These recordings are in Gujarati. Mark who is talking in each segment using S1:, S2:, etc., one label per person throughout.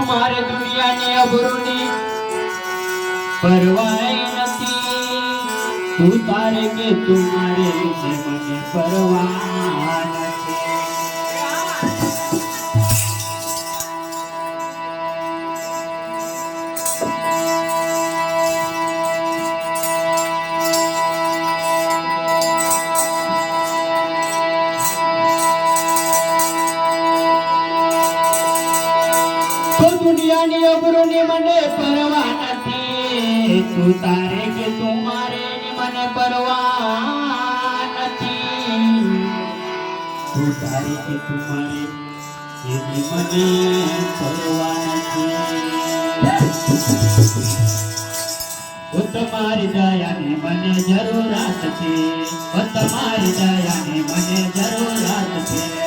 S1: તમારે દુનિયાની અબરોની પરવાય નથી તું તારે કે તું મારે મને પરવા નથી દુનિયાની અબરોની મને પરવા નથી તું તારે કે તું મારે મને પરવા નથી તું તારે કે તું મારે એની મને પરવા નથી તમારી દયાની મને જરૂરત છે તમારી દયાની મને જરૂરત છે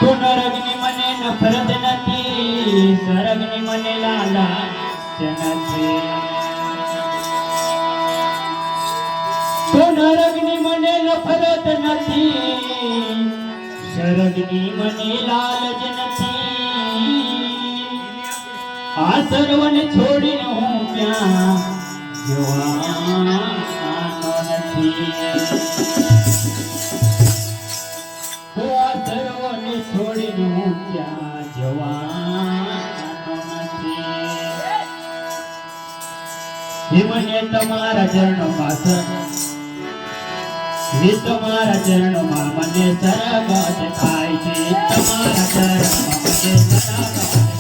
S1: તો નરકની મને નફરત નથી, સ્વર્ગની મને લાલચ નથી. તો નરકની મને નફરત નથી, સ્વર્ગની મને લાલચ નથી. આ સર્વને છોડીને હું ક્યાં જવાનો નથી. આ સર્વને છોડીને હું ક્યાં જવાનો નથી. હે મને તમારા ચરણોમાં હે તમારા ચરણોમાં મને સરગત થાય છે. તમારા ચરણોમાં મને સરગત